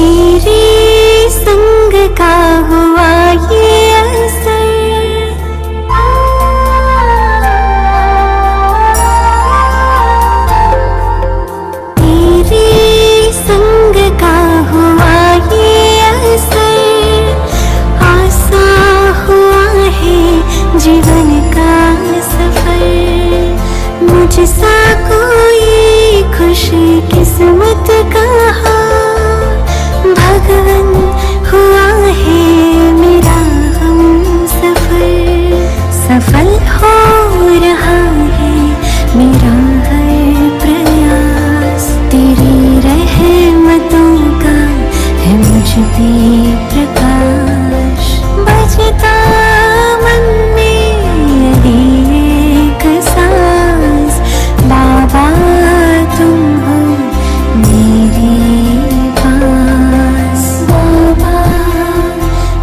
तेरे संग का हुआ ये असर, तेरे संग का हुआ ये असर, आसा हुआ है जीवन का सफर। मुझसा कोई खुश किस्मत कहा भगवन हुआ है मेरा हम सफर। सफल हो रहा है मेरा हर प्रयास, तेरी रहमतों का है मुझ पे प्रकाश। बजता मन में यही एक सांस, बाबा तुम हो मेरे पास। बाबा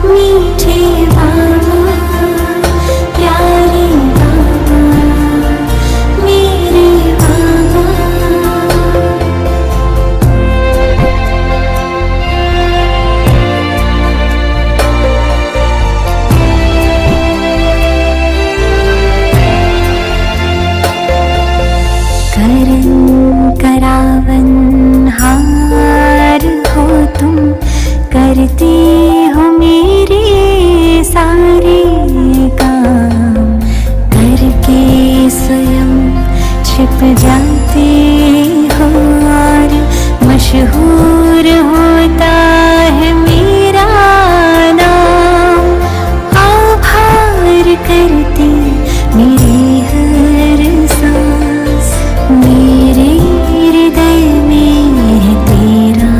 मीठे बाबा, प्यारे बाबा, मेरे बाबा। करन करावन हार हो तुम, करते हो मेरे सारे काम। करके स्वयं छिप जाते हो और मशहूर होता है मेरा नाम। आभार करती मेरे हर सांस, मेरे हृदय में है तेरा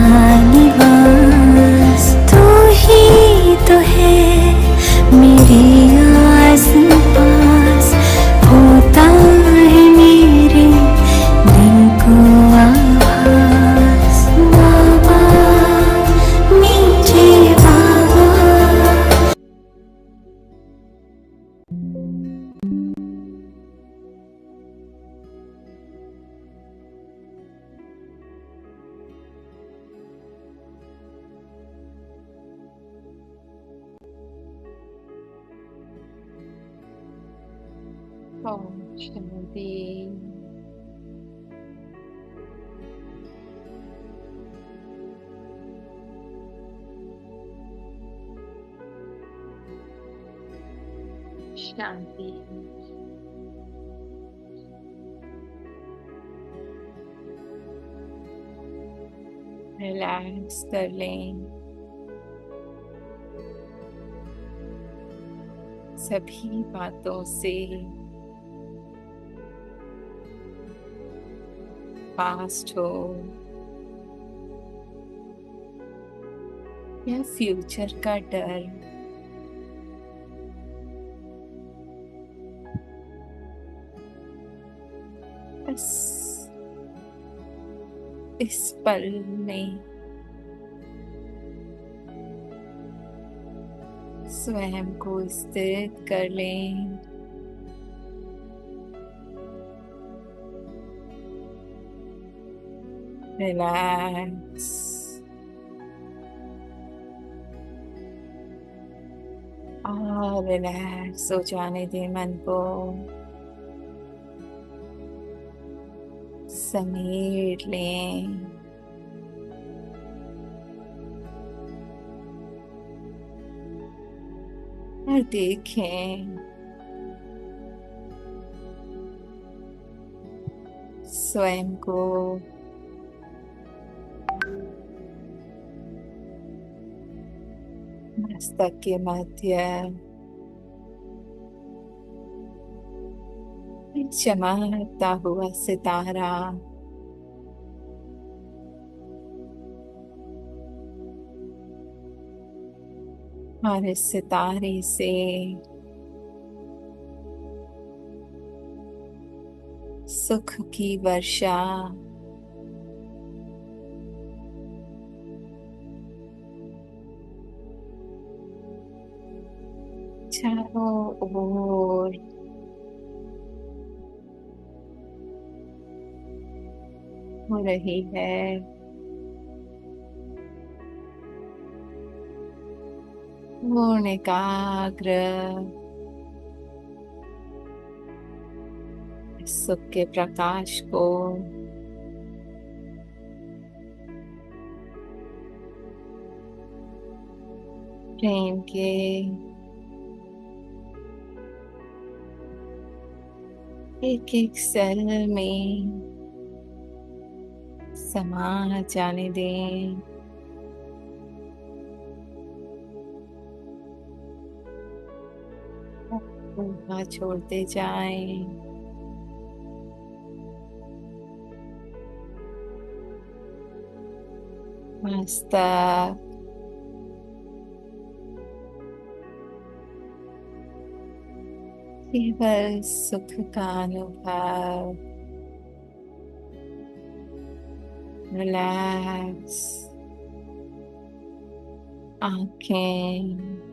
निवास। तू ही तो है मेरे आस पास, होता है मेरे दिल को आभास। बाबा मीठे बाबा। ओम शांति। शांति। रिलैक्स कर लें सभी बातों से, पास्ट हो या फ्यूचर का डर। बस इस पल में स्वयं को स्थिर कर लें। रिलैक्स। और रिलैक्स हो जाने दें मन को, समेट लें। और देखें स्वयं को मस्तक के मध्य चमकता हुआ सितारा, और इस सितारे से सुख की वर्षा चारों ओर हो रही है। पूर्ण एकाग्र सुख के प्रकाश को प्रेम के एक एक सेल में समा जाने दें। ऊपर छोड़ते जाएं। मस्तक केवल सुख का अनुभव। रिलैक्स आंखें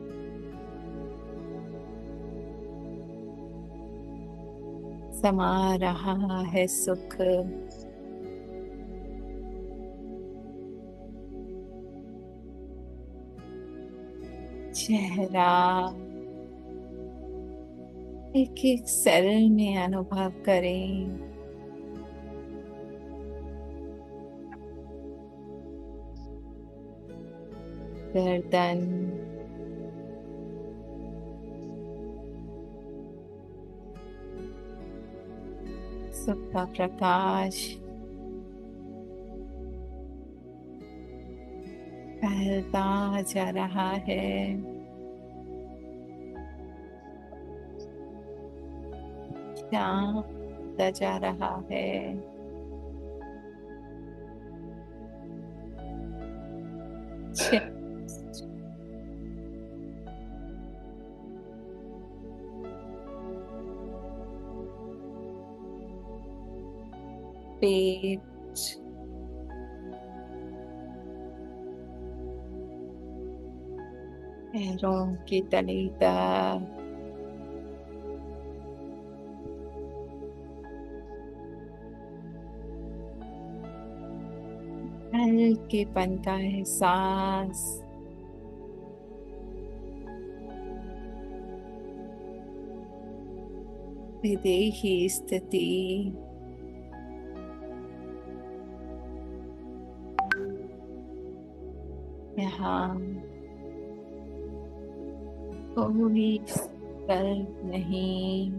समा रहा है सुख। चेहरा एक एक सेल में अनुभव करें। गर्दन सुख का प्रकाश फैलता जा रहा है। शांत होता जा रहा है। पेट पैरों की तली तक हल्केपन का एहसास। विदेही स्थिति यहाँ कोई विकल्प नहीं।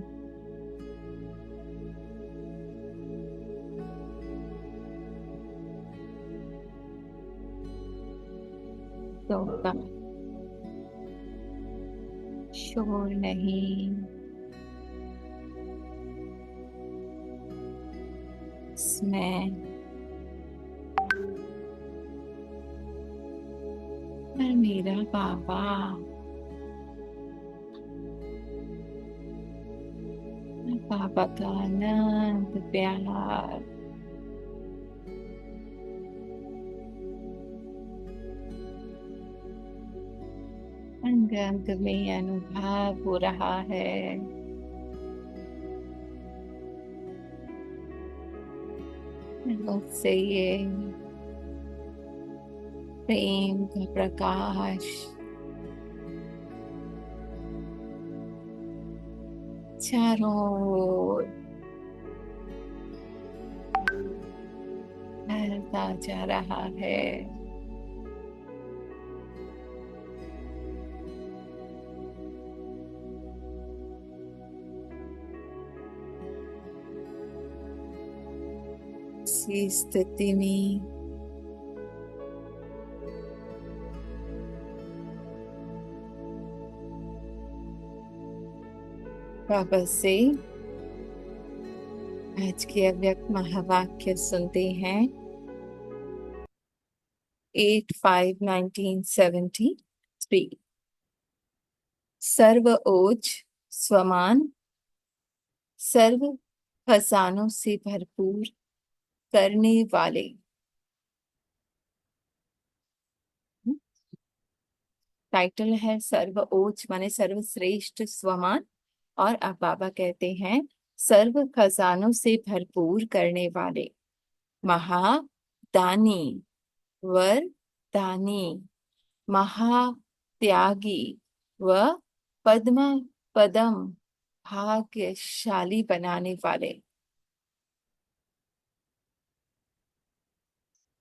तो का शोर नहीं। इसमें मेरा बाबा बाबा का अनंत प्यार अंग अंग में अनुभव हो रहा है। मुझसे ये प्रेम का प्रकाश चारों ओर फैलता जा रहा है। इसी स्थिति में बाबा से आज के अव्यक्त महावाक्य सुनते हैं। 8/5/1973 सर्व ओज स्वमान सर्व खजानों से भरपूर करने वाले। टाइटल है सर्व ओज माने सर्वश्रेष्ठ स्वमान। और अब बाबा कहते हैं सर्व खजानों से भरपूर करने वाले महादानी वरदानी। महा त्यागी व पद्म पदम भाग्यशाली बनाने वाले।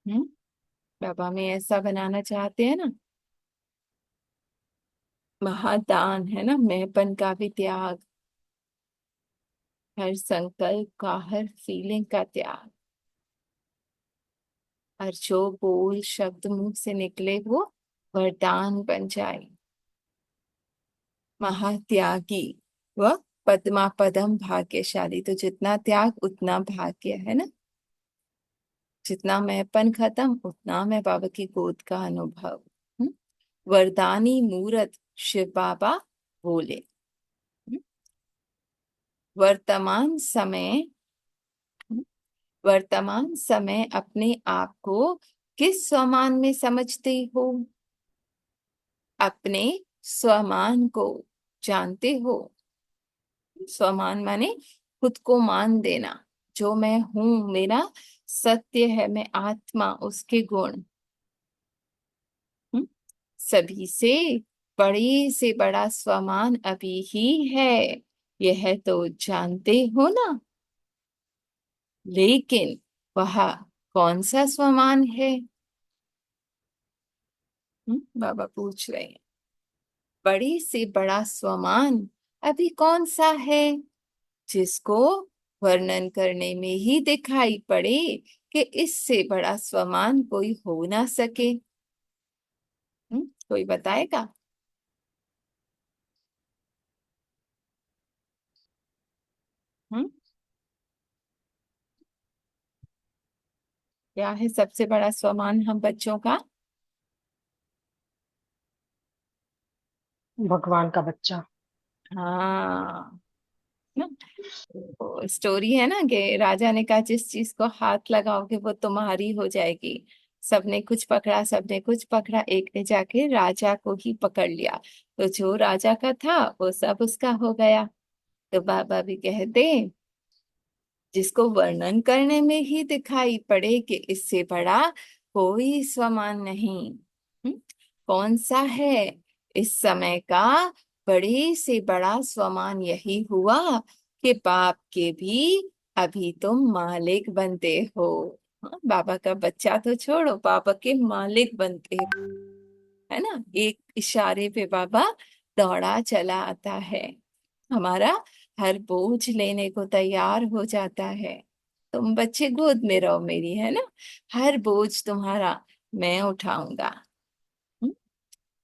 हम्म, बाबा में ऐसा बनाना चाहते हैं ना। महादान है ना, मैंपन का भी त्याग, हर संकल्प का, हर फीलिंग का त्याग, और जो बोल शब्द मुंह से निकले वो वरदान बन जाए। महात्यागी व पद्मा पदम भाग्यशाली, तो जितना त्याग उतना भाग्य है ना। जितना मैंपन खत्म उतना मैं बाबा की गोद का अनुभव। हम्म? वरदानी मूरत शिव बाबा बोले। हम्म? वर्तमान समय, वर्तमान समय अपने आप को किस स्वमान में समझते हो? अपने स्वमान को जानते हो? स्वमान माने खुद को मान देना, जो मैं हूं, मेरा सत्य है, मैं आत्मा, उसके गुण। हम्म? सभी से बड़ा स्वमान अभी ही है, यह तो जानते हो ना। लेकिन वह कौन सा स्वमान है? बाबा पूछ रहे हैं, बड़े से बड़ा स्वमान अभी कौन सा है, जिसको वर्णन करने में ही दिखाई पड़े कि इससे बड़ा स्वमान कोई हो ना सके। कोई बताएगा? हम्म क्या है सबसे बड़ा स्वमान हम बच्चों का? भगवान का बच्चा। हाँ, ना, स्टोरी है ना कि राजा ने कहा जिस चीज को हाथ लगाओगे वो तुम्हारी हो जाएगी। सबने कुछ पकड़ा, सबने कुछ पकड़ा, एक ने जाके राजा को ही पकड़ लिया, तो जो राजा का था वो सब उसका हो गया। तो बाबा भी कहते, जिसको वर्णन करने में ही दिखाई पड़े कि इससे बड़ा कोई स्वमान नहीं। हम्म? कौन सा है इस समय का बड़े से बड़ा स्वमान? यही हुआ कि बाप के भी अभी तुम मालिक बनते हो। हाँ, बाबा का बच्चा तो छोड़ो, बाबा के मालिक बनते हो, है ना। एक इशारे पे बाबा दौड़ा चला आता है, हमारा हर बोझ लेने को तैयार हो जाता है। तुम बच्चे गोद में रहो मेरी, है ना, हर बोझ तुम्हारा मैं उठाऊंगा। हम्म?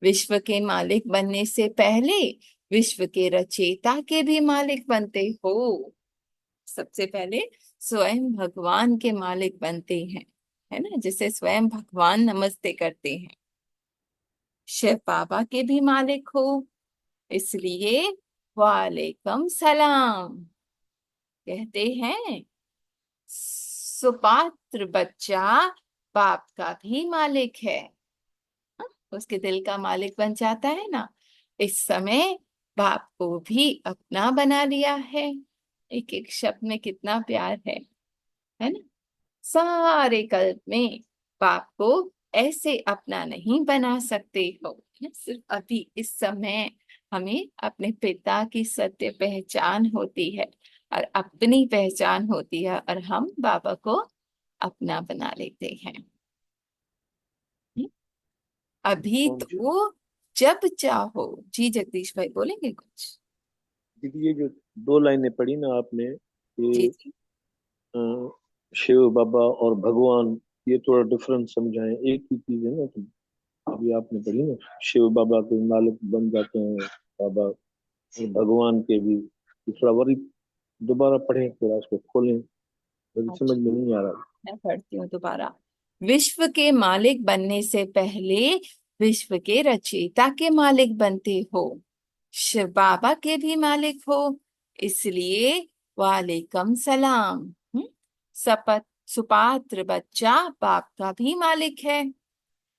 विश्व के मालिक बनने से पहले विश्व के रचयिता के भी मालिक बनते हो। सबसे पहले स्वयं भगवान के मालिक बनते हैं, है ना, जिसे स्वयं भगवान नमस्ते करते हैं। शिव बाबा के भी मालिक हो, इसलिए वालेकुम सलाम कहते हैं। सुपात्र बच्चा बाप का भी मालिक है। हाँ, उसके दिल का मालिक बन जाता है ना। इस समय बाप को भी अपना बना लिया है। एक एक शब्द में कितना प्यार है ना। सारे कल्प में बाप को ऐसे अपना नहीं बना सकते हो, है ना? सिर्फ अभी इस समय हमें अपने पिता की सत्य पहचान होती है और अपनी पहचान होती है, और हम बाबा को अपना बना लेते हैं। अभी और जो तो जब चाहो। जी जगदीश भाई बोलेंगे कुछ? देखिए, ये जो दो लाइनें पढ़ी ना आपने, जी ये जी। अ, शिव बाबा और भगवान, ये थोड़ा डिफरेंस समझाएं। एक ही चीज है ना, तो अभी आपने पढ़ी ना, शिव बाबा के मालिक बन जाते हैं बाबा, और भगवान के भी। ये थोड़ा वरी दोबारा पढ़ें, थोड़ा उसको खोलें, मुझे समझ में नहीं आ रहा। मैं पढ़ती हूँ दोबारा। विश्व के मालिक बनने से पहले विश्व के रचयिता के मालिक बनते हो, शिव बाबा के भी मालिक हो, इसलिए वालेकुम सलाम। सपत सुपात्र बच्चा बाप का भी मालिक है।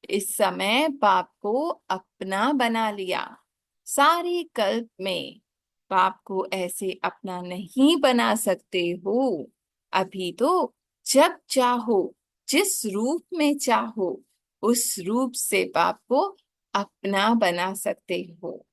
इस समय बाप को अपना बना लिया। सारे कल्प में बाप को ऐसे अपना नहीं बना सकते हो। अभी तो जब चाहो, जिस रूप में चाहो, उस रूप से बाप को अपना बना सकते हो।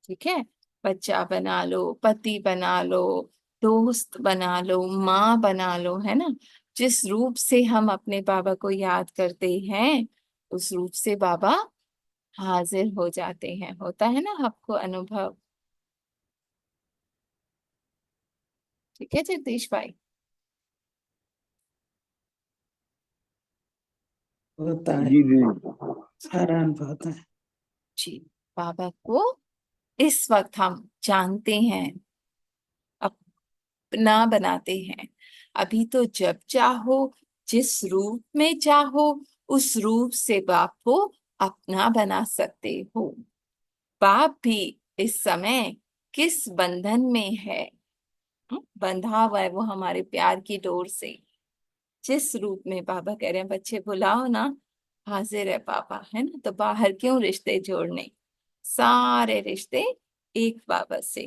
ठीक है, बच्चा बना लो, पति बना लो, दोस्त बना लो, माँ बना लो, है ना। जिस रूप से हम अपने बाबा को याद करते हैं उस रूप से बाबा हाजिर हो जाते हैं। होता है ना आपको अनुभव? ठीक है जगदीश भाई। होता है, जी जी। सारा अनुभव होता है। जी, बाबा को इस वक्त हम जानते हैं, अपना बनाते हैं। अभी तो जब चाहो, जिस रूप में चाहो, उस रूप से बाप को अपना बना सकते हो। बाप भी इस समय किस बंधन में है? बंधा हुआ है वो हमारे प्यार की डोर से। जिस रूप में बाबा कह रहे हैं बच्चे बुलाओ ना, हाजिर है पापा, है ना। तो बाहर क्यों रिश्ते जोड़ने, सारे रिश्ते एक बाबा से।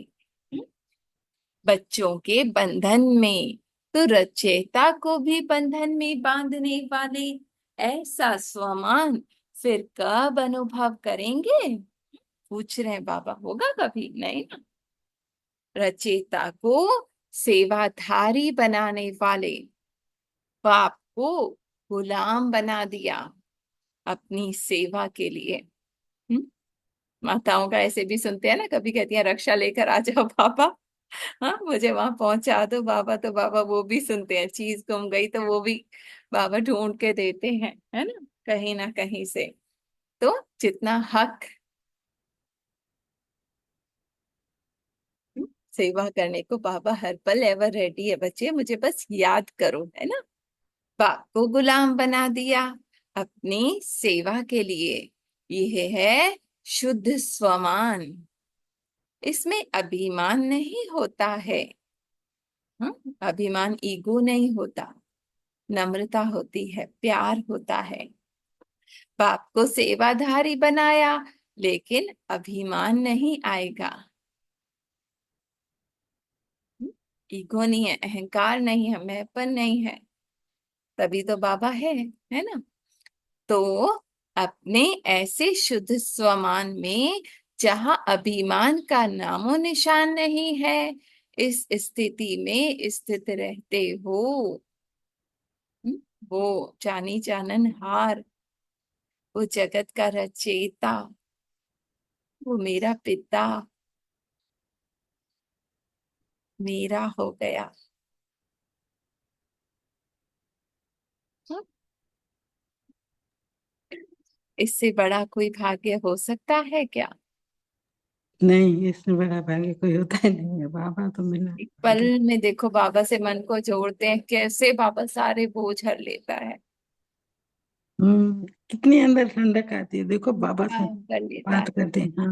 हम्म, बच्चों के बंधन में तो रचयिता को भी बंधन में बांधने वाले ऐसा स्वमान फिर कब अनुभव करेंगे? पूछ रहे हैं बाबा। होगा कभी? नहीं ना। रचयिता को सेवाधारी बनाने वाले बाप को गुलाम बना दिया अपनी सेवा के लिए। हम्म? माताओं का ऐसे भी सुनते हैं ना, कभी कहती हैं रक्षा लेकर आ जाओ पापा, हाँ मुझे वहां पहुंचा दो बाबा। तो बाबा वो भी सुनते हैं, चीज गुम गई तो वो भी बाबा ढूंढ के देते हैं, है ना कहीं से। तो जितना हक, सेवा करने को बाबा हर पल एवर रेडी है। बच्चे मुझे बस याद करो, है ना। बाप को गुलाम बना दिया अपनी सेवा के लिए। यह है शुद्ध स्वमान। इसमें अभिमान नहीं होता है। अभिमान, ईगो नहीं होता, नम्रता होती है, प्यार होता है। बाप को सेवाधारी बनाया लेकिन अभिमान नहीं आएगा। ईगो नहीं है, अहंकार नहीं है, मैंपन नहीं है, तभी तो बाबा है ना। तो अपने ऐसे शुद्ध स्वमान में जहां अभिमान का नामो निशान नहीं है, इस स्थिति में स्थित रहते हो। हम्म, वो जानी जानन हार, वो जगत का रचयिता, वो मेरा पिता मेरा हो गया। हम्म, इससे बड़ा कोई भाग्य हो सकता है क्या? नहीं, इससे बड़ा भाग्य कोई होता ही नहीं है। बाबा तो मिला एक पल भाग्य। में देखो बाबा से मन को जोड़ते हैं, कैसे बाबा सारे बोझ हर लेता है। कितनी अंदर ठंडक आती है, देखो बाबा से कर लेता है। बात करते हैं। हाँ,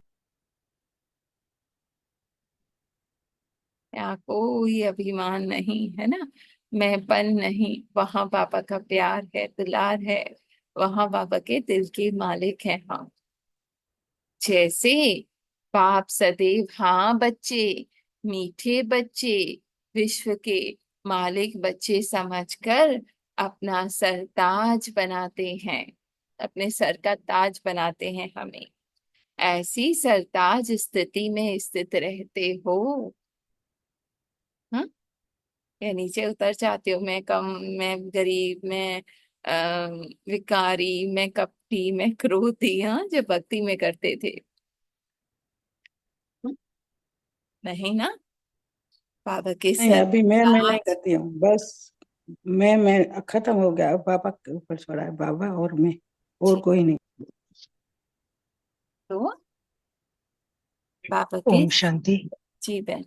यहाँ कोई अभिमान नहीं, है ना, मैंपन नहीं। वहां बाबा का प्यार है, दुलार है, वहां बाबा के दिल के मालिक हैं हम। जैसे बाप सदैव हाँ बच्चे, मीठे बच्चे, विश्व के मालिक बच्चे समझकर अपना सरताज बनाते हैं, अपने सर का ताज बनाते हैं हमें। ऐसी सरताज स्थिति में स्थित रहते हो। हाँ, या नीचे उतर जाते हो, मैं कम, मैं गरीब, मैं विकारी, मैं कपटी, मैं क्रोधी, हाँ जो भक्ति में करते थे। हम्म, नहीं ना। बाबा के नहीं सर अभी मैं नहीं ताज। करती हूँ, बस मैं खत्म हो गया। अब पापा के ऊपर छोड़ा है, बाबा और मैं, और जी, कोई नहीं। तो बाबा के। ओम शांति। जी बहन।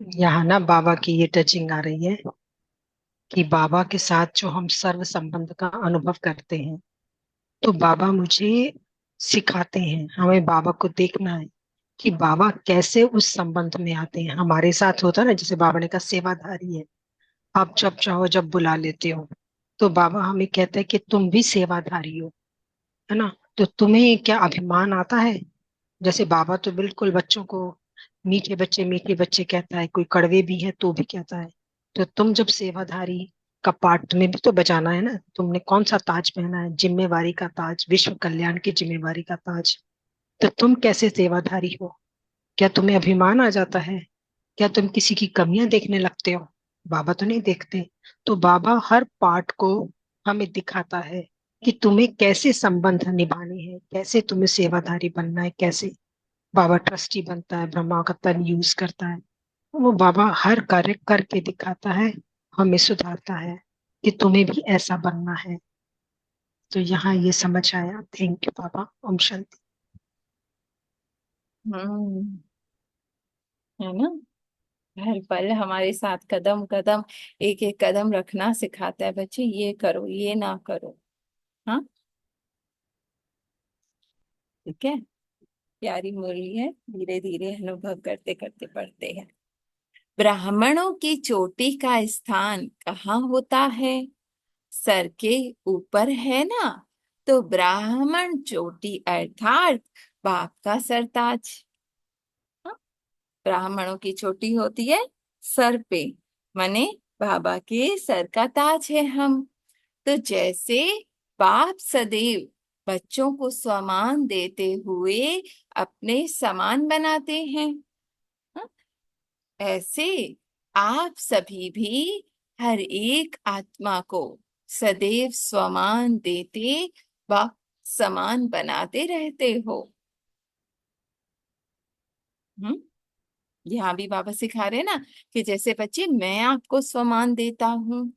यहाँ ना बाबा की ये टचिंग आ रही है कि बाबा के साथ जो हम सर्व संबंध का अनुभव करते हैं, तो बाबा मुझे सिखाते हैं, हमें बाबा को देखना है कि बाबा कैसे उस संबंध में आते हैं। हमारे साथ होता है ना, जैसे बाबा ने कहा सेवाधारी है, आप जब चाहो जब बुला लेते हो। तो बाबा हमें कहते हैं कि तुम भी सेवाधारी हो, है ना। तो तुम्हें क्या अभिमान आता है? जैसे बाबा तो बिल्कुल बच्चों को मीठे बच्चे कहता है, कोई कड़वे भी है तो भी कहता है। तो तुम जब सेवाधारी कपाट में भी तो बजाना है ना। तुमने कौन सा ताज पहना है? जिम्मेवारी का ताज, विश्व कल्याण की जिम्मेवारी का ताज। तो तुम कैसे सेवाधारी हो? क्या तुम्हें अभिमान आ जाता है? क्या तुम किसी की कमियां देखने लगते हो? बाबा तो नहीं देखते। तो बाबा हर पार्ट को हमें दिखाता है कि तुम्हें कैसे संबंध निभाने हैं, कैसे तुम्हें सेवाधारी बनना है, कैसे बाबा ट्रस्टी बनता है, ब्रह्मा का तन यूज करता है। वो बाबा हर कार्य करके दिखाता है, हमें सुधारता है कि तुम्हें भी ऐसा बनना है। तो यहाँ ये समझ आया। थैंक यू बाबा। ओम शांति। हम्म। है ना, हर पल हमारे साथ कदम कदम, एक एक कदम रखना सिखाता है, बच्चे ये करो ये ना करो। हाँ, ठीक है। प्यारी मुरली है, धीरे धीरे अनुभव करते करते पढ़ते हैं। ब्राह्मणों की चोटी का स्थान कहाँ होता है? सर के ऊपर है ना। तो ब्राह्मण चोटी अर्थात बाप का सरताज। हाँ? ब्राह्मणों की चोटी होती है सर पे, माने बाबा के सर का ताज है हम। तो जैसे बाप सदैव बच्चों को सम्मान देते हुए अपने समान बनाते हैं, हाँ? ऐसे आप सभी भी हर एक आत्मा को सदैव सम्मान देते व समान बनाते रहते हो। हम्म, यहाँ भी बाबा सिखा रहे हैं ना कि जैसे बच्चे मैं आपको सम्मान देता हूँ,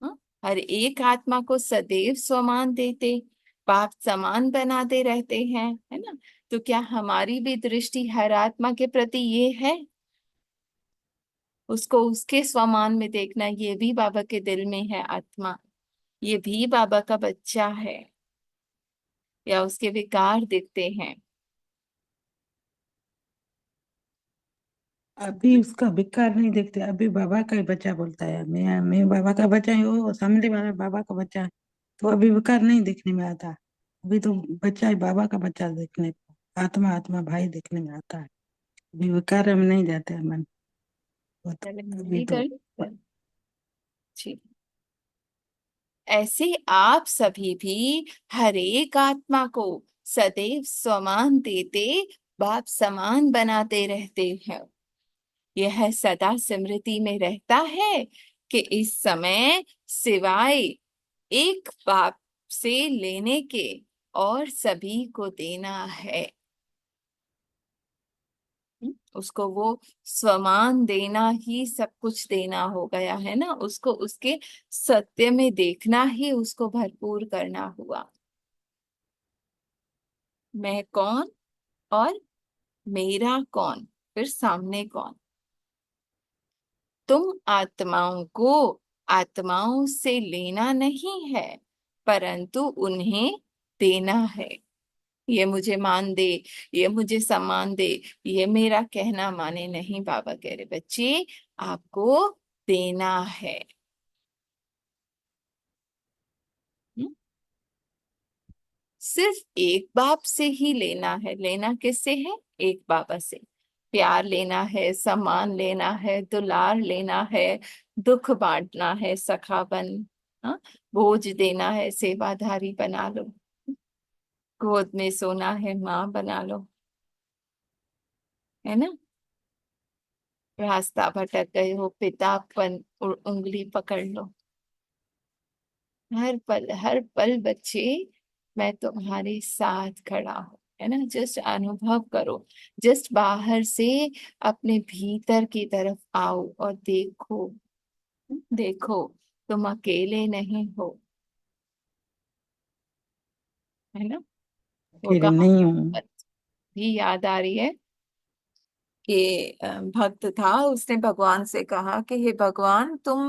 हाँ? हर एक आत्मा को सदैव सम्मान देते, बाप समान बनाते रहते हैं, है ना। तो क्या हमारी भी दृष्टि हर आत्मा के प्रति ये है? उसको उसके स्वमान में देखना, ये भी बाबा के दिल में है आत्मा, ये भी बाबा का बच्चा है, या उसके विकार दिखते हैं? अभी उसका विकार नहीं देखते, अभी बाबा का ही बच्चा बोलता है, मैं बाबा का बच्चा हूँ, वो सामने वाला बाबा का बच्चा है। तो अभी विकार नहीं देखने में आता। अभी तो बच्चा ही बाबा का बच्चा देखने को, आत्मा आत्मा भाई देखने में आता है। अभी विकार में नहीं जाते हैं मन। वो तो पहले अभी मुरली तो कर ठीक। ऐसे आप सभी भी हर एक आत्मा को सदैव समान देते, बाप समान बनाते रहते हैं। यह सदा स्मृति में रहता है कि इस समय सिवाय एक बाप से लेने के और सभी को देना है। उसको वो स्वमान देना ही सब कुछ देना हो गया है ना, उसको उसके सत्य में देखना ही उसको भरपूर करना हुआ। मैं कौन और मेरा कौन, फिर सामने कौन। तुम आत्माओं को आत्माओं से लेना नहीं है, परंतु उन्हें देना है। ये मुझे मान दे, ये मुझे सम्मान दे, ये मेरा कहना माने नहीं। बाबा कह रहे बच्चे आपको देना है। हम्म? सिर्फ एक बाप से ही लेना है। लेना किससे है? एक बाबा से। प्यार लेना है, सम्मान लेना है, दुलार लेना है, दुख बांटना है, सखा बन, हाँ? बोझ देना है, सेवाधारी बना लो, गोद में सोना है, माँ बना लो, है ना। रास्ता भटक गए हो, पितापन उंगली पकड़ लो। हर पल बच्चे मैं तुम्हारे साथ खड़ा हूँ, है ना। जस्ट अनुभव करो, जस्ट बाहर से अपने भीतर की तरफ आओ और देखो, देखो तुम अकेले नहीं हो, है ना। वो अकेले गाँव नहीं हूँ। भी याद आ रही है कि भक्त था, उसने भगवान से कहा कि हे भगवान तुम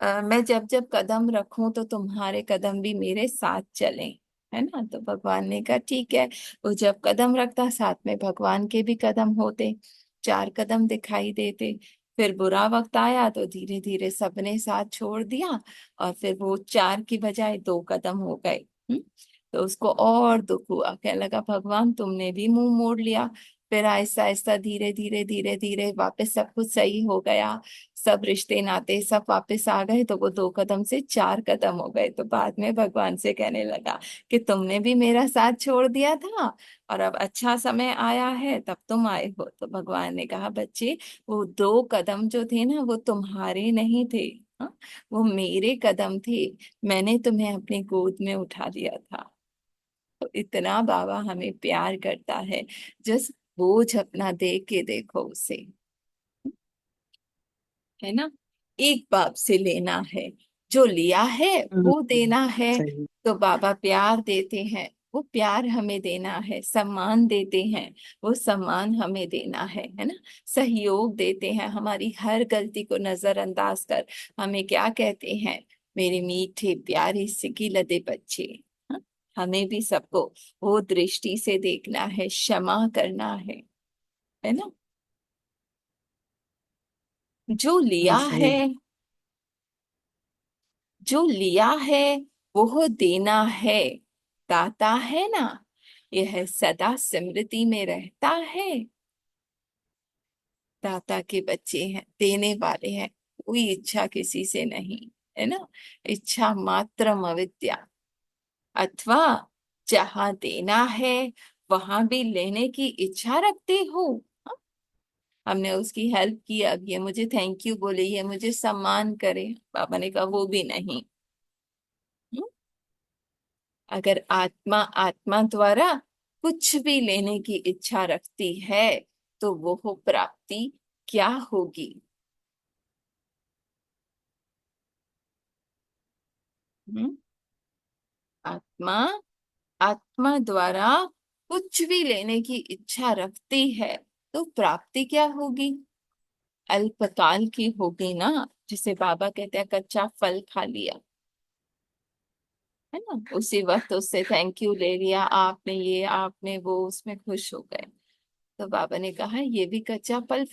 मैं जब जब कदम रखूं तो तुम्हारे कदम भी मेरे साथ चलें, है ना। तो भगवान ने कहा ठीक है। वो जब कदम रखता साथ में भगवान के भी कदम होते, चार कदम दिखाई देते। फिर बुरा वक्त आया तो धीरे धीरे सबने साथ छोड़ दिया, और फिर वो चार की बजाय दो कदम हो गए। तो उसको और दुख हुआ, कहने लगा भगवान तुमने भी मुंह मोड़ लिया। फिर आहिस्ता आहिस्ता धीरे धीरे धीरे धीरे वापस सब कुछ सही हो गया, सब रिश्ते नाते सब वापस आ गए, तो वो 2 कदम से 4 कदम हो गए। तो बाद में भगवान से कहने लगा कि तुमने भी मेरा साथ छोड़ दिया था, और अब अच्छा समय आया है तब तुम आए हो। तो भगवान ने कहा, बच्चे, वो 2 कदम जो थे ना, वो तुम्हारे नहीं थे, हाँ, वो मेरे कदम थे। मैंने तुम्हें अपनी गोद में उठा लिया था। तो इतना बाबा हमें प्यार करता है। जस्ट बोझ अपना दे के देखो उसे, है ना। एक बाप से लेना है, जो लिया है वो देना है। सही। तो बाबा प्यार देते हैं, वो प्यार हमें देना है। सम्मान देते हैं, वो सम्मान हमें देना है ना। सहयोग देते हैं, हमारी हर गलती को नजरअंदाज कर हमें क्या कहते हैं, मेरे मीठे प्यारे सिकिलदे बच्चे। हाँ? हमें भी सबको वो दृष्टि से देखना है, क्षमा करना है ना। जो लिया है, सही। जो लिया है वो देना है। दाता है ना, यह सदा स्मृति में रहता है। दाता के बच्चे हैं, देने वाले हैं, कोई इच्छा किसी से नहीं, है ना। इच्छा मात्रम अविद्या। अथवा जहाँ देना है वहां भी लेने की इच्छा रखते हो। हाँ? हमने उसकी हेल्प की, अब ये मुझे थैंक यू बोले, ये मुझे सम्मान करे। बाबा ने कहा वो भी नहीं। अगर आत्मा आत्मा द्वारा कुछ भी लेने की इच्छा रखती है, तो वो प्राप्ति क्या होगी। हम्म? आत्मा आत्मा द्वारा कुछ भी लेने की इच्छा रखती है, तो प्राप्ति क्या होगी। अल्पकाल की होगी ना। जिसे बाबा कहते हैं कच्चा फल खा लिया, है ना, उसी वक्त उससे थैंक यू ले लिया, आपने ये आपने वो, उसमें खुश हो गए। तो बाबा ने कहा ये भी कच्चा फल,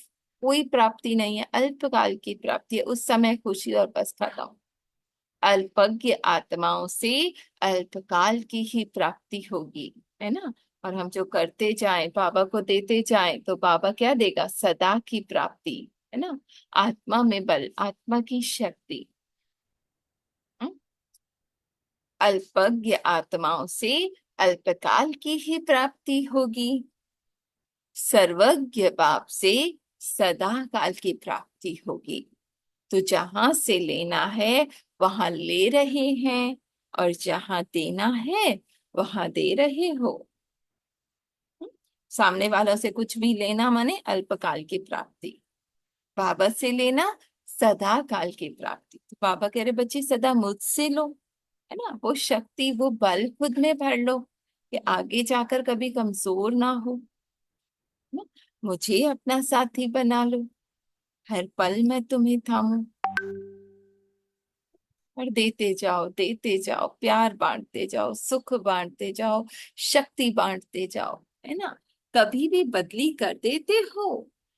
कोई प्राप्ति नहीं है, अल्पकाल की प्राप्ति है, उस समय खुशी और बस खत्म। अल्पज्ञ आत्माओं से अल्पकाल की ही प्राप्ति होगी, है ना। और हम जो करते जाएं, बाबा को देते जाएं, तो बाबा क्या देगा, सदा की प्राप्ति, है ना। आत्मा में बल, आत्मा की शक्ति। हम्म? अल्पज्ञ आत्माओं से अल्पकाल की ही प्राप्ति होगी। सर्वज्ञ बाप से सदा काल की प्राप्ति होगी। तो जहां से लेना है वहां ले रहे हैं, और जहां देना है वहां दे रहे हो। सामने वाला से कुछ भी लेना माने अल्पकाल की प्राप्ति, बाबा से लेना सदा काल की प्राप्ति। तो बाबा कह रहे, बच्चे सदा मुझसे लो, है ना। वो शक्ति, वो बल खुद में भर लो, कि आगे जाकर कभी कमजोर ना हो, है ना? मुझे अपना साथी बना लो, हर पल मैं तुम्हें थामूं, और देते जाओ, प्यार बांटते जाओ, सुख बांटते जाओ, शक्ति बांटते जाओ, है ना। कभी भी बदली कर देते हो।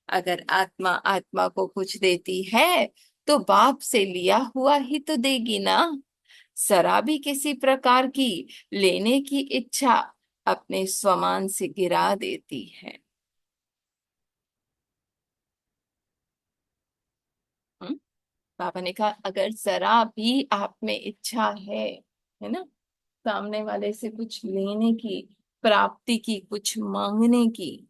अगर आत्मा आत्मा को कुछ देती है, तो बाप से लिया हुआ ही तो देगी ना। जरा भी किसी प्रकार की लेने की इच्छा अपने स्वमान से गिरा देती है। हम्म? पापा ने कहा, अगर जरा भी आप में इच्छा है ना, सामने वाले से कुछ लेने की, प्राप्ति की, कुछ मांगने की,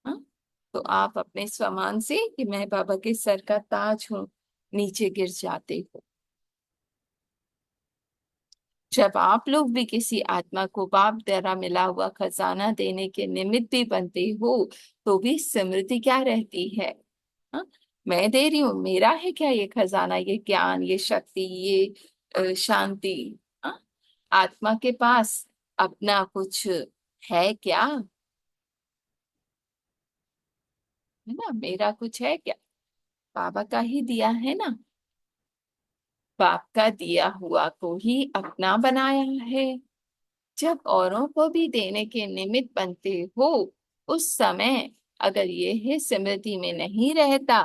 हाँ, तो आप अपने स्वमान से, कि मैं बाबा के सर का ताज हूं, नीचे गिर जाते हो। जब आप लोग भी किसी आत्मा को बाप द्वारा मिला हुआ खजाना देने के निमित्त भी बनते हो, तो भी स्मृति क्या रहती है, हाँ, मैं दे रही हूँ, मेरा है क्या ये खजाना, ये ज्ञान, ये शक्ति, ये शांति। हाँ? आत्मा के पास अपना कुछ है क्या, है ना। मेरा कुछ है क्या, बाबा का ही दिया है ना। बाप का दिया हुआ को ही अपना बनाया है। जब औरों को भी देने के निमित्त बनते हो, उस समय अगर ये है स्मृति में नहीं रहता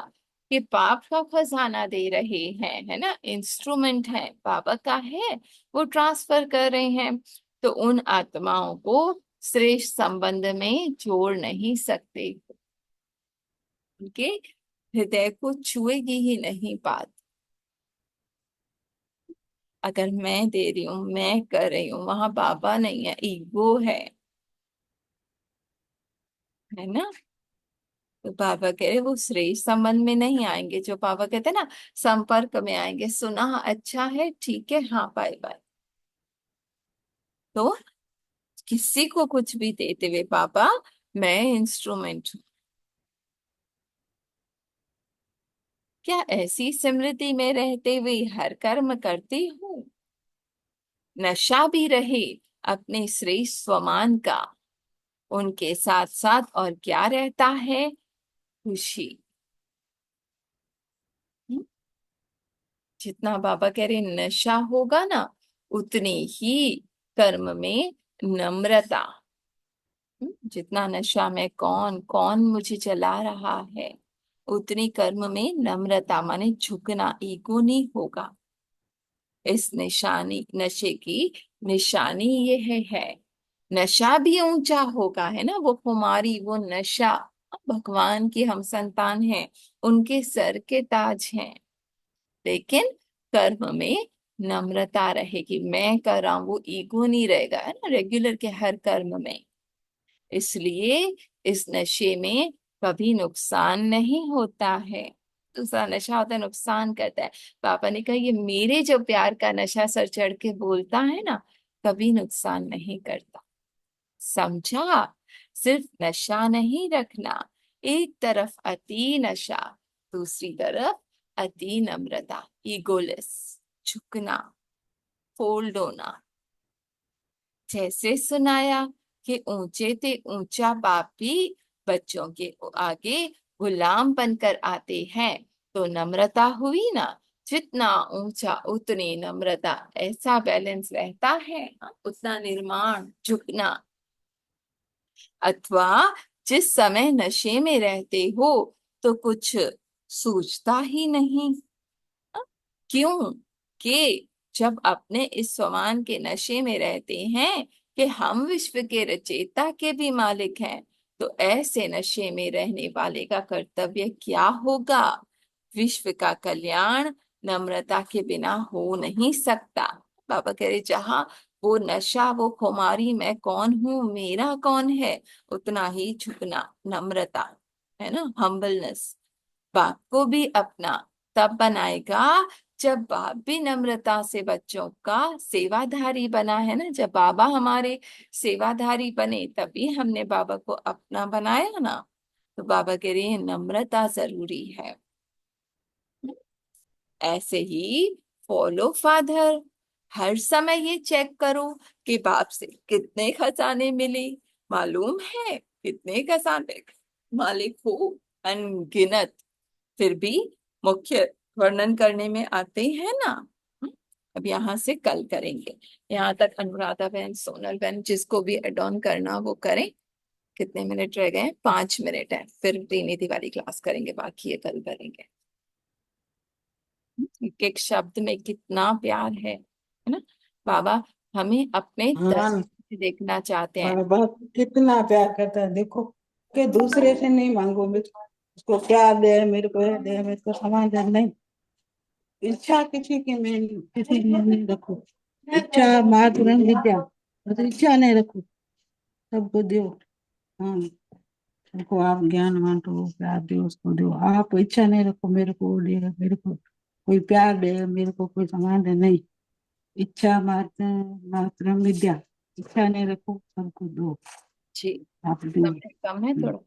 कि बाप का खजाना दे रहे हैं, है ना, इंस्ट्रूमेंट है, बाबा का है, वो ट्रांसफर कर रहे हैं, तो उन आत्माओं को श्रेष्ठ संबंध में जोड़ नहीं सकते, उनके हृदय को छुएगी ही नहीं बात। अगर मैं दे रही हूँ, मैं कर रही हूँ, वहां बाबा नहीं है, ईगो है ना। तो बाबा कह रहे वो श्रेष्ठ संबंध में नहीं आएंगे, जो बाबा कहते हैं ना संपर्क में आएंगे, सुना अच्छा है ठीक है हाँ बाय बाय। तो किसी को कुछ भी देते हुए बाबा मैं इंस्ट्रूमेंट हूँ। क्या ऐसी स्मृति में रहते हुए हर कर्म करती हूँ। नशा भी रहे अपने श्रेष्ठ स्वमान का, उनके साथ साथ और क्या रहता है, खुशी। हम्म? जितना बाबा कह रहे नशा होगा ना, उतनी ही कर्म में नम्रता। जितना नशा में कौन कौन मुझे चला रहा है, उतनी कर्म में नम्रता माने झुकना, ईगो नहीं होगा। इस निशानी नशे की निशानी ये है। नशा भी ऊंचा होगा, है ना, वो खुमारी वो नशा। भगवान की हम संतान हैं, उनके सर के ताज हैं, लेकिन कर्म में नम्रता रहेगी। मैं कर रहा हूं वो ईगो नहीं रहेगा, है ना, रेगुलर के हर कर्म में। इसलिए इस नशे में कभी नुकसान नहीं होता है। दूसरा नशा होता है नुकसान करता है। पापा ने कहा ये मेरे जो प्यार का नशा सर चढ़ के बोलता है ना, कभी नुकसान नहीं करता। समझा। सिर्फ नशा नहीं रखना, एक तरफ अति नशा, दूसरी तरफ अति नम्रता, ईगोलेस, झुकना, फोल्ड होना। जैसे सुनाया कि ऊंचे ते ऊंचा बाप भी बच्चों के आगे गुलाम बनकर आते हैं, तो नम्रता हुई ना। जितना ऊंचा उतनी नम्रता, ऐसा बैलेंस रहता है। हाँ, उतना निर्माण, झुकना। अथवा जिस समय नशे में रहते हो तो कुछ सूझता ही नहीं। क्यों कि जब अपने इस स्वमान के नशे में रहते हैं कि हम विश्व के रचयिता के भी मालिक हैं, तो ऐसे नशे में रहने वाले का कर्तव्य क्या होगा। विश्व का कल्याण नम्रता के बिना हो नहीं सकता। बाबा कह रहे जहां वो नशा, वो खुमारी, मैं कौन हूं, मेरा कौन है, उतना ही झुकना, नम्रता, है ना, हम्बलनेस। बाप को भी अपना तब बनाएगा जब बाप भी नम्रता से बच्चों का सेवाधारी बना, है ना। जब बाबा हमारे सेवाधारी बने तभी हमने बाबा को अपना बनाया ना। तो बाबा कह रहे हैं नम्रता जरूरी है। ऐसे ही फॉलो फादर, हर समय ये चेक करो कि बाप से कितने खजाने मिले। मालूम है कितने खजाने मालिक हो, अनगिनत, फिर भी मुख्य वर्णन करने में आते हैं ना। अब यहाँ से कल करेंगे। यहाँ तक अनुराधा बहन, सोनल बहन, जिसको भी एड ऑन करना वो करें। कितने मिनट रह गए, 5 मिनट है, फिर रीनिधि वाली क्लास करेंगे, बाकी ये कल करेंगे। एक एक शब्द में कितना प्यार है ना। बाबा हमें अपने हाँ, दृष्टि से देखना चाहते हैं। बाबा कितना प्यार करता है देखो, कि दूसरे से नहीं मांगो, मैं उसको क्या दे, मेरे को ये दे, मेरे को सामान दे, नहीं। इच्छा किसी की मैं किसी में नहीं रखू। इच्छा मात्र विद्या, बस इच्छा नहीं रखू, सबको दो। हाँ, सबको आप ज्ञान बांटो, प्यार दो, उसको दो। आप इच्छा नहीं रखो मेरे को वो दे, मेरे को कोई प्यार दे, मेरे को कोई सामान दे, नहीं। इच्छा मात्र मात्र विद्या, इच्छा नहीं रखो, सबको दो, जी, आप दो। समय कम है थोड़ा।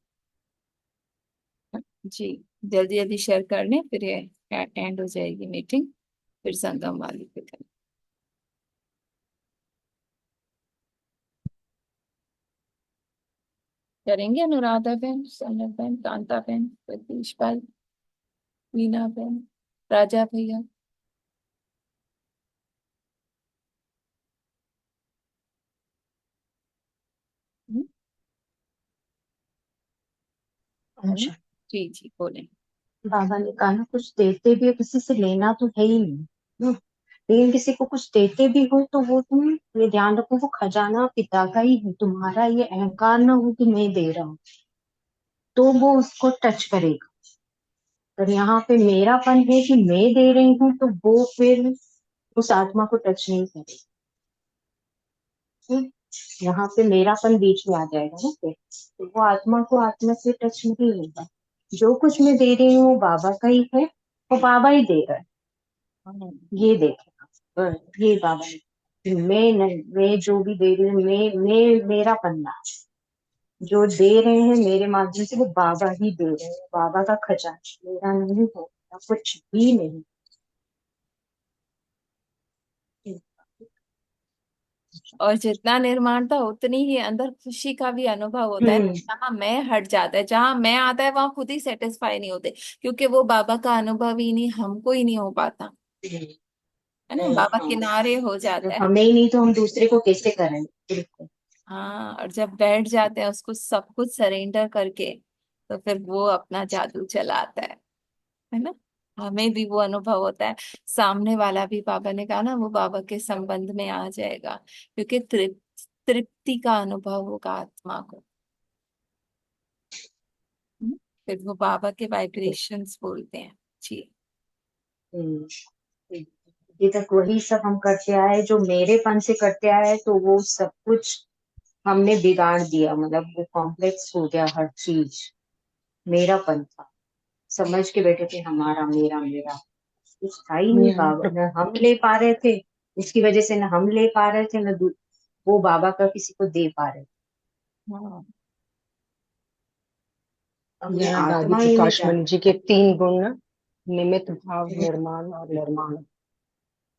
जी, जल्दी जल्दी शेयर कर लें, फिर ये एंड हो जाएगी मीटिंग, फिर संगम वाली पे करें। करेंगे अनुराधा बहन, सोनल बहन, कांता बहन, प्रतीश भाई, वीना बहन, राजा भैया। हम्म, है ना? अच्छा, जी जी बोले। बाबा ने कहा ना कुछ देते भी हो, किसी से लेना तो है ही नहीं। लेकिन किसी को कुछ देते भी हो तो वो तुम ये ध्यान रखो, वो खजाना पिता का ही है, तुम्हारा ये अहंकार ना हो कि मैं दे रहा हूँ, तो वो उसको टच करेगा। और यहाँ पे मेरापन है कि मैं दे रही हूँ, तो वो फिर उस आत्मा को टच नहीं करेगी। हम्म, यहाँ पे मेरापन बीच में आ जाएगा ना फिर, तो वो आत्मा को आत्मा से टच नहीं होगा। जो कुछ मैं दे रही हूँ वो बाबा का ही है, वो बाबा ही दे रहा है। ये देखेगा, ये बाबा ने, मैं नहीं, मैं जो भी दे रही हूँ, मैं मेरा पन्ना, जो दे रहे हैं मेरे माध्यम से वो बाबा ही दे रहे हैं, बाबा का खजाना, मेरा नहीं होगा कुछ भी नहीं। और जितना निर्माण था उतनी ही अंदर खुशी का भी अनुभव होता है। हम्म जहाँ मैं हट जाता है, जहाँ मैं आता है वहां खुद ही सेटिस्फाई नहीं होते, क्योंकि वो बाबा का अनुभव ही नहीं, हमको ही नहीं हो पाता है ना, बाबा हाँ, किनारे हो जब जाता है। हमें ही नहीं तो हम दूसरे को कैसे करेंगे। बिल्कुल। हाँ, और जब बैठ जाते हैं उसको सब कुछ सरेंडर करके, तो फिर वो अपना जादू चलाता है ना। हमें भी वो अनुभव होता है, सामने वाला भी, बाबा ने कहा ना, वो बाबा के संबंध में आ जाएगा, क्योंकि तृप्ति का अनुभव होगा आत्मा को। हम्म, फिर वो बाबा के वाइब्रेशंस बोलते हैं जी। हम्म, अभी तक वही सब हम करते आए, जो मेरेपन से करते आए, तो वो सब कुछ हमने बिगाड़ दिया, मतलब वो कॉम्प्लेक्स हो गया हर चीज। मेरापन था, समझ के बैठे थे हमारा, मेरा मेरा, कुछ था ही नहीं। यहाँ बाबा न हम ले पा रहे थे, उसकी वजह से न हम ले पा रहे थे, वो बाबा का किसी को दे पा रहे थे। हाँ, अपने यहाँ दादी आत्मा ही में जा। प्रकाशमणि जी के 3 गुण ना, निमित्त भाव, निर्माण और निर्माण।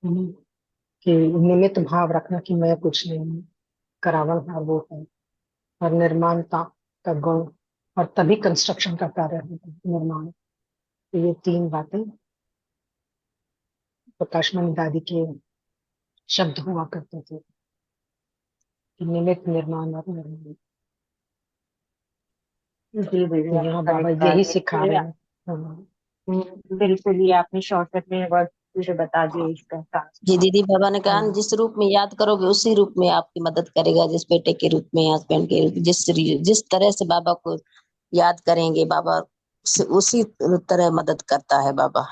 कि निमित्त भाव रखना कि मैं कुछ नहीं हूँ, करावनहार वो है, और निर्माणता का गुण, और तभी कंस्ट्रक्शन का कार्य होता है, निर्माण। तो ये 3 बातें प्रकाशमणि दादी के शब्द हुआ करते थे, कि निमित्त, निर्माण और निर्माण। जी दीदी, तो आप यहाँ बाबा करेक्ट कहा यही सिखा है। रहे हैं। हाँ। बिल्कुल, ये आपने शॉर्टकट में वर्ड मुझे बता दिया इसका जी दीदी, बाबा ने कहा हाँ। जिस रूप में याद करोगे उसी रूप में आपकी मदद करेगा, जिस बेटे के रूप में, हस्बैंड के रूप में, जिस तरह से बाबा को याद करेंगे, बाबा उसी तरह मदद करता है बाबा।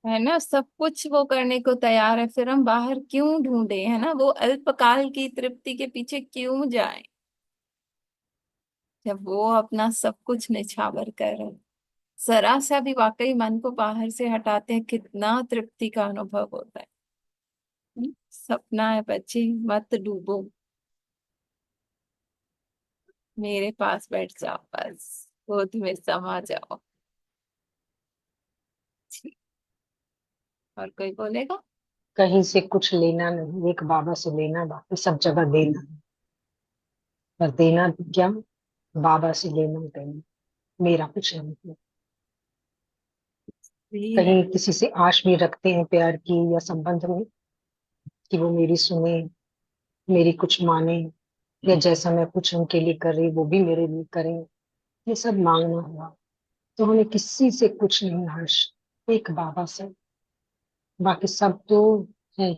है ना, सब कुछ वो करने को तैयार है, फिर हम बाहर क्यों ढूंढे, है ना, वो अल्पकाल की तृप्ति के पीछे क्यों जाएं, जब वो अपना सब कुछ निछावर कर रहे हैं। जरा सा भी वाकई मन को बाहर से हटाते हैं, कितना तृप्ति का अनुभव होता है। सपना है बच्चे, मत डूबो, मेरे पास बैठ जाओ, बस गोद में समा जाओ। ठीक। और कोई बोलेगा? कहीं से कुछ लेना नहीं, एक बाबा से लेना, बाकी सब जगह देना है। पर देना भी क्या, बाबा से लेना देना, मेरा कुछ नहीं है। भी नहीं। कहीं किसी से आश भी रखते हैं प्यार की या संबंध में, कि वो मेरी सुने, मेरी कुछ माने, या जैसा मैं कुछ उनके लिए कर रही वो भी मेरे लिए करें, ये सब मांगना हुआ। तो हमें किसी से कुछ नहीं, हर्ष एक बाबा से, बाकी सब तो है